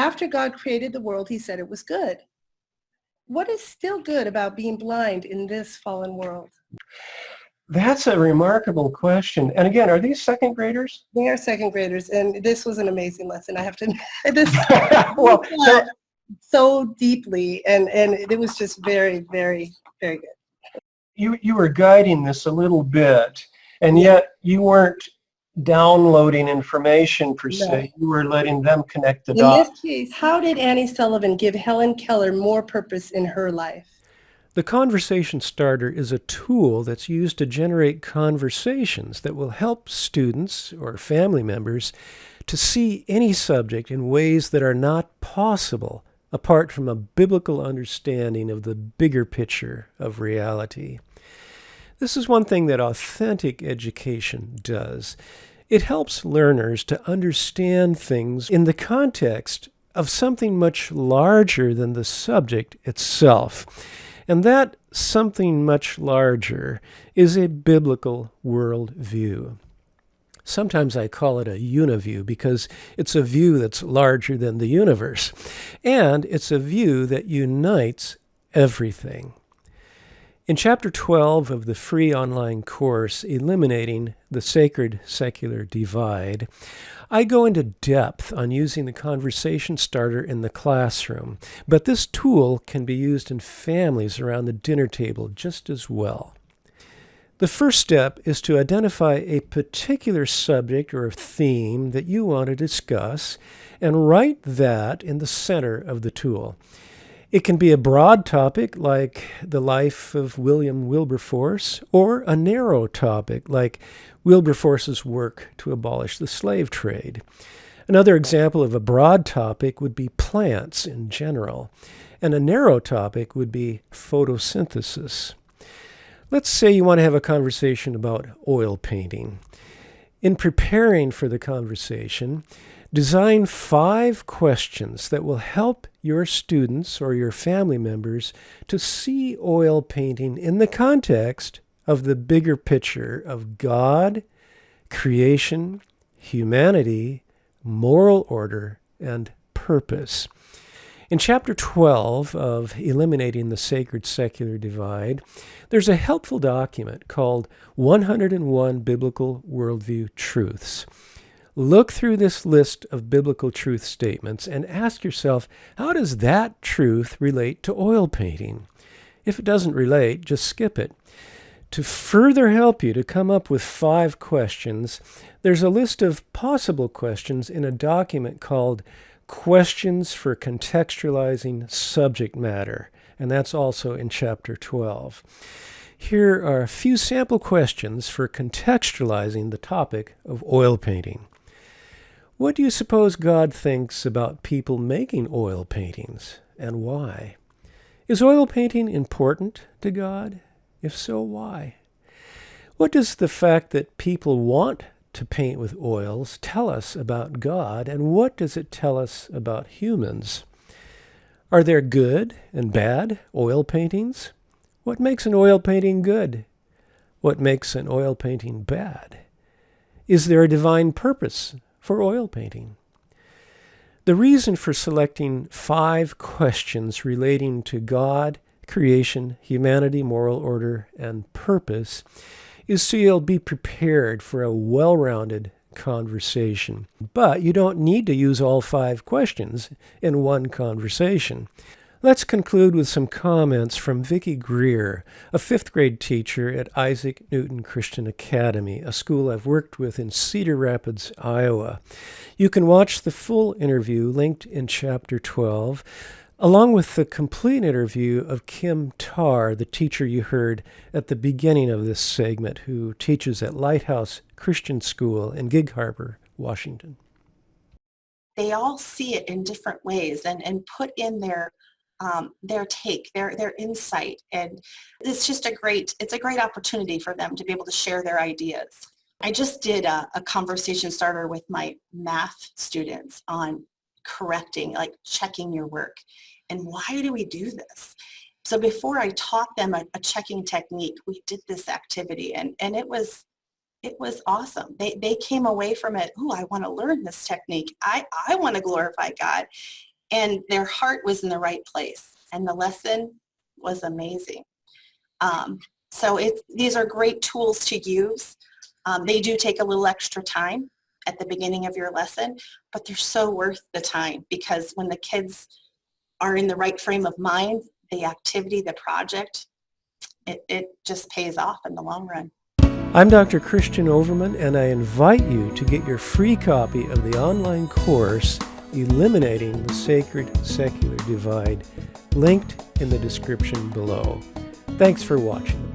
after God created the world, he said it was good. What is still good about being blind in this fallen world? That's a remarkable question. And again, are these second graders? They are second graders, and this was an amazing lesson. I have to this Well, so deeply, and it was just very, very, very good. You were guiding this a little bit, and yet you weren't downloading information per se. You were letting them connect the dots. In this case, how did Annie Sullivan give Helen Keller more purpose in her life? The conversation starter is a tool that's used to generate conversations that will help students or family members to see any subject in ways that are not possible apart from a biblical understanding of the bigger picture of reality. This is one thing that authentic education does. It helps learners to understand things in the context of something much larger than the subject itself. And that something much larger is a biblical worldview. Sometimes I call it a uniview because it's a view that's larger than the universe. And it's a view that unites everything. In Chapter 12 of the free online course, Eliminating the Sacred Secular Divide, I go into depth on using the conversation starter in the classroom, but this tool can be used in families around the dinner table just as well. The first step is to identify a particular subject or theme that you want to discuss and write that in the center of the tool. It can be a broad topic like the life of William Wilberforce, or a narrow topic like Wilberforce's work to abolish the slave trade. Another example of a broad topic would be plants in general, and a narrow topic would be photosynthesis. Let's say you want to have a conversation about oil painting. In preparing for the conversation, design 5 questions that will help your students or your family members to see oil painting in the context of the bigger picture of God, creation, humanity, moral order, and purpose. In Chapter 12 of Eliminating the Sacred Secular Divide, there's a helpful document called 101 Biblical Worldview Truths. Look through this list of biblical truth statements and ask yourself, how does that truth relate to oil painting? If it doesn't relate, just skip it. To further help you to come up with 5 questions, there's a list of possible questions in a document called Questions for Contextualizing Subject Matter, and that's also in Chapter 12. Here are a few sample questions for contextualizing the topic of oil painting. What do you suppose God thinks about people making oil paintings, and why? Is oil painting important to God? If so, why? What does the fact that people want to paint with oils tell us about God, and what does it tell us about humans? Are there good and bad oil paintings? What makes an oil painting good? What makes an oil painting bad? Is there a divine purpose for oil painting? The reason for selecting 5 questions relating to God, creation, humanity, moral order, and purpose is so you'll be prepared for a well-rounded conversation. But you don't need to use all 5 questions in one conversation. Let's conclude with some comments from Vicki Greer, a 5th grade teacher at Isaac Newton Christian Academy, a school I've worked with in Cedar Rapids, Iowa. You can watch the full interview linked in Chapter 12, along with the complete interview of Kim Tarr, the teacher you heard at the beginning of this segment, who teaches at Lighthouse Christian School in Gig Harbor, Washington. They all see it in different ways and put in their take, their insight, and it's just a great opportunity for them to be able to share their ideas. I just did a conversation starter with my math students on correcting, like checking your work. And why do we do this? So before I taught them a checking technique, we did this activity, and it was awesome. They came away from it, I want to learn this technique. I want to glorify God. and their heart was in the right place, and the lesson was amazing. So these are great tools to use. They do take a little extra time at the beginning of your lesson, but they're so worth the time, because when the kids are in the right frame of mind, the activity, the project, it just pays off in the long run. I'm Dr. Christian Overman, and I invite you to get your free copy of the online course, Eliminating the Sacred-Secular Divide, linked in the description below. Thanks for watching.